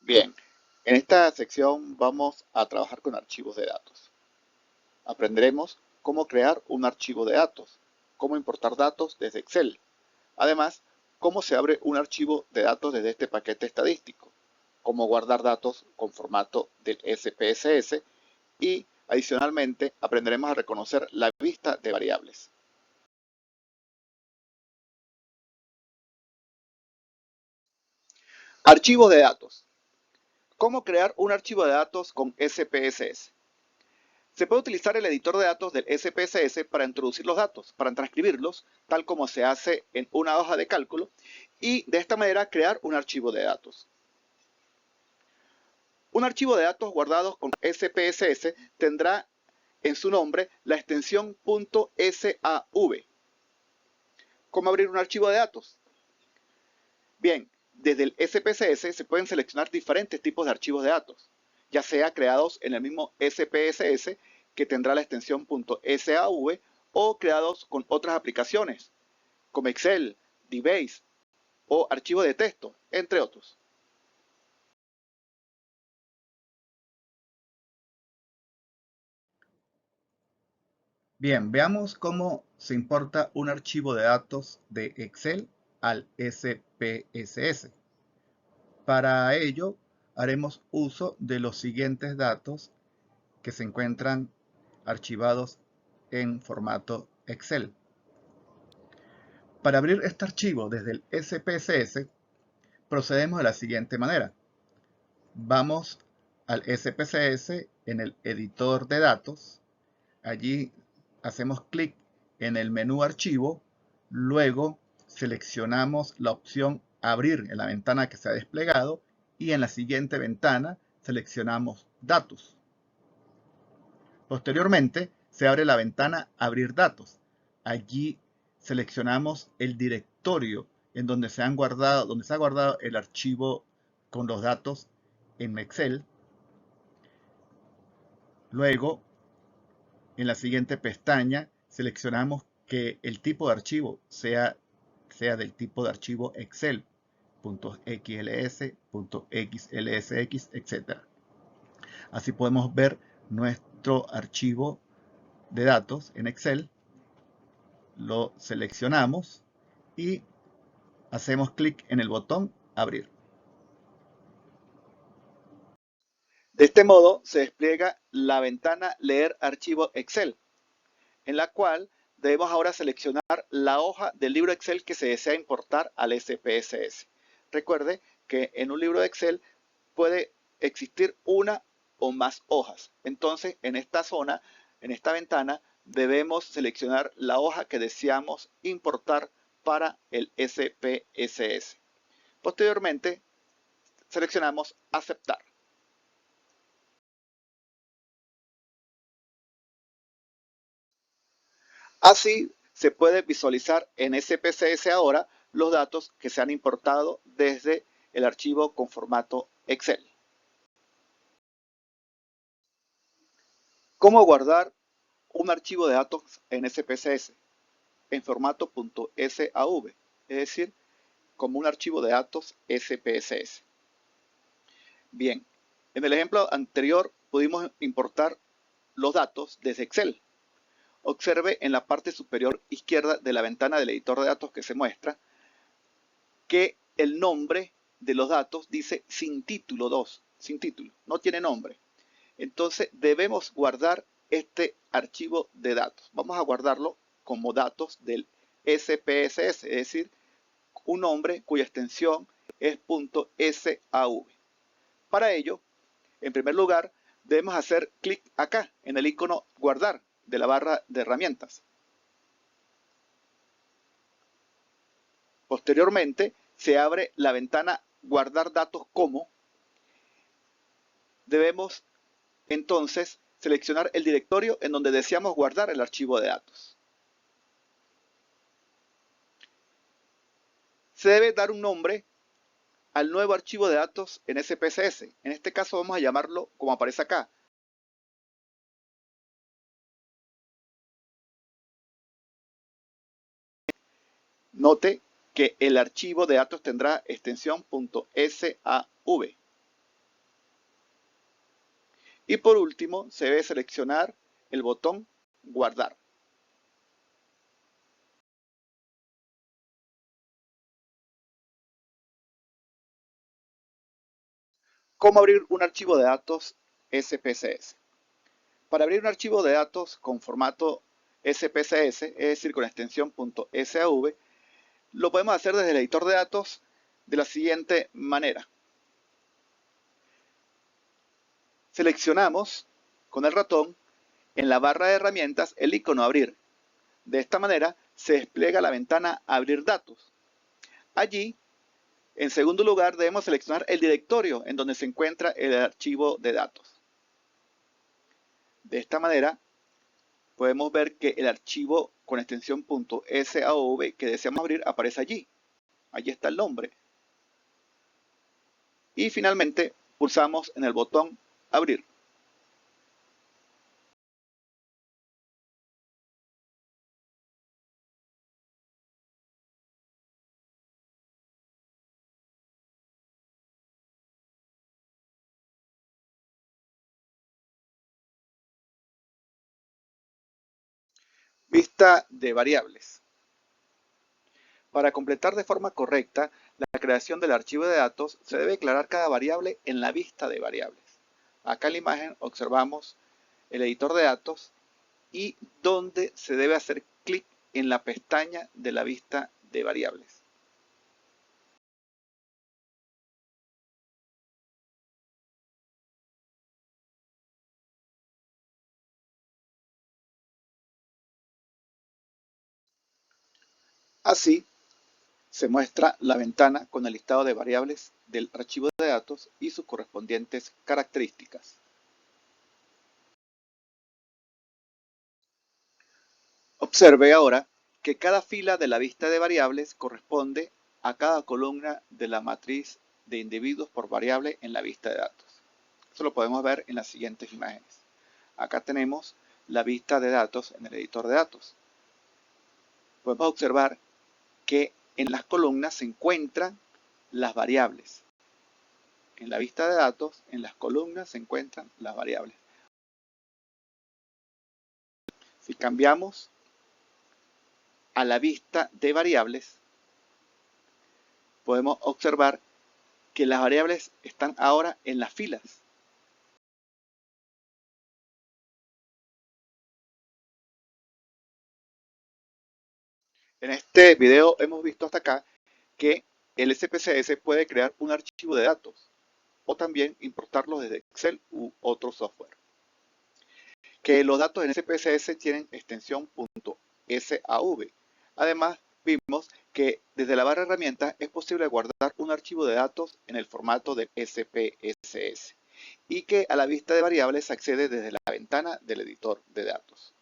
Bien, en esta sección vamos a trabajar con archivos de datos. Aprenderemos cómo crear un archivo de datos, cómo importar datos desde Excel. Además, cómo se abre un archivo de datos desde este paquete estadístico, cómo guardar datos con formato del SPSS y, adicionalmente, aprenderemos a reconocer la vista de variables. Archivos de datos. ¿Cómo crear un archivo de datos con SPSS? Se puede utilizar el editor de datos del SPSS para introducir los datos, para transcribirlos, tal como se hace en una hoja de cálculo, y de esta manera crear un archivo de datos. Un archivo de datos guardados con SPSS tendrá en su nombre la extensión .sav. ¿Cómo abrir un archivo de datos? Bien, desde el SPSS se pueden seleccionar diferentes tipos de archivos de datos, ya sea creados en el mismo SPSS, que tendrá la extensión .sav, o creados con otras aplicaciones, como Excel, DBase o archivos de texto, entre otros. Bien, veamos cómo se importa un archivo de datos de Excel al SPSS. Para ello, haremos uso de los siguientes datos que se encuentran archivados en formato Excel. Para abrir este archivo desde el SPSS, procedemos de la siguiente manera. Vamos al SPSS en el editor de datos. Allí hacemos clic en el menú Archivo, luego seleccionamos la opción Abrir en la ventana que se ha desplegado y en la siguiente ventana seleccionamos Datos. Posteriormente se abre la ventana Abrir datos. Allí seleccionamos el directorio en donde se ha guardado el archivo con los datos en Excel. Luego, en la siguiente pestaña, seleccionamos que el tipo de archivo sea del tipo de archivo Excel, .xls, .xlsx, etc. Así podemos ver nuestro archivo de datos en Excel. Lo seleccionamos y hacemos clic en el botón Abrir. De este modo se despliega la ventana Leer archivo Excel, en la cual debemos ahora seleccionar la hoja del libro Excel que se desea importar al SPSS. Recuerde que en un libro de Excel puede existir una o más hojas. Entonces, en esta zona, en esta ventana, debemos seleccionar la hoja que deseamos importar para el SPSS. Posteriormente, seleccionamos Aceptar. Así se puede visualizar en SPSS ahora los datos que se han importado desde el archivo con formato Excel. ¿Cómo guardar un archivo de datos en SPSS en formato .sav? Es decir, como un archivo de datos SPSS. Bien, en el ejemplo anterior pudimos importar los datos desde Excel. Observe en la parte superior izquierda de la ventana del editor de datos que se muestra que el nombre de los datos dice sin título 2, sin título, no tiene nombre. Entonces debemos guardar este archivo de datos. Vamos a guardarlo como datos del SPSS, es decir, un nombre cuya extensión es .sav. Para ello, en primer lugar, debemos hacer clic acá en el icono guardar de la barra de herramientas. Posteriormente, se abre la ventana guardar datos como. Debemos entonces seleccionar el directorio en donde deseamos guardar el archivo de datos. Se debe dar un nombre al nuevo archivo de datos en SPSS. En este caso vamos a llamarlo como aparece acá. Note que el archivo de datos tendrá extensión .sav. Y por último, se debe seleccionar el botón Guardar. ¿Cómo abrir un archivo de datos SPSS? Para abrir un archivo de datos con formato SPSS, es decir, con extensión .sav, lo podemos hacer desde el editor de datos de la siguiente manera. Seleccionamos con el ratón en la barra de herramientas el icono Abrir. De esta manera se despliega la ventana Abrir datos. Allí, en segundo lugar, debemos seleccionar el directorio en donde se encuentra el archivo de datos. De esta manera, podemos ver que el archivo con extensión .sav que deseamos abrir aparece allí. Allí está el nombre. Y finalmente, pulsamos en el botón Abrir. Vista de variables. Para completar de forma correcta la creación del archivo de datos, se debe declarar cada variable en la vista de variables. Acá en la imagen observamos el editor de datos y donde se debe hacer clic en la pestaña de la vista de variables. Así, se muestra la ventana con el listado de variables del archivo de datos y sus correspondientes características. Observe ahora que cada fila de la vista de variables corresponde a cada columna de la matriz de individuos por variable en la vista de datos. Eso lo podemos ver en las siguientes imágenes. Acá tenemos la vista de datos en el editor de datos. Podemos observar que en las columnas se encuentran las variables. En la vista de datos, en las columnas se encuentran las variables. Si cambiamos a la vista de variables, podemos observar que las variables están ahora en las filas. En este video hemos visto hasta acá que el SPSS puede crear un archivo de datos o también importarlos desde Excel u otro software. Que los datos en SPSS tienen extensión .sav. Además, vimos que desde la barra de herramientas es posible guardar un archivo de datos en el formato de SPSS y que a la vista de variables se accede desde la ventana del editor de datos.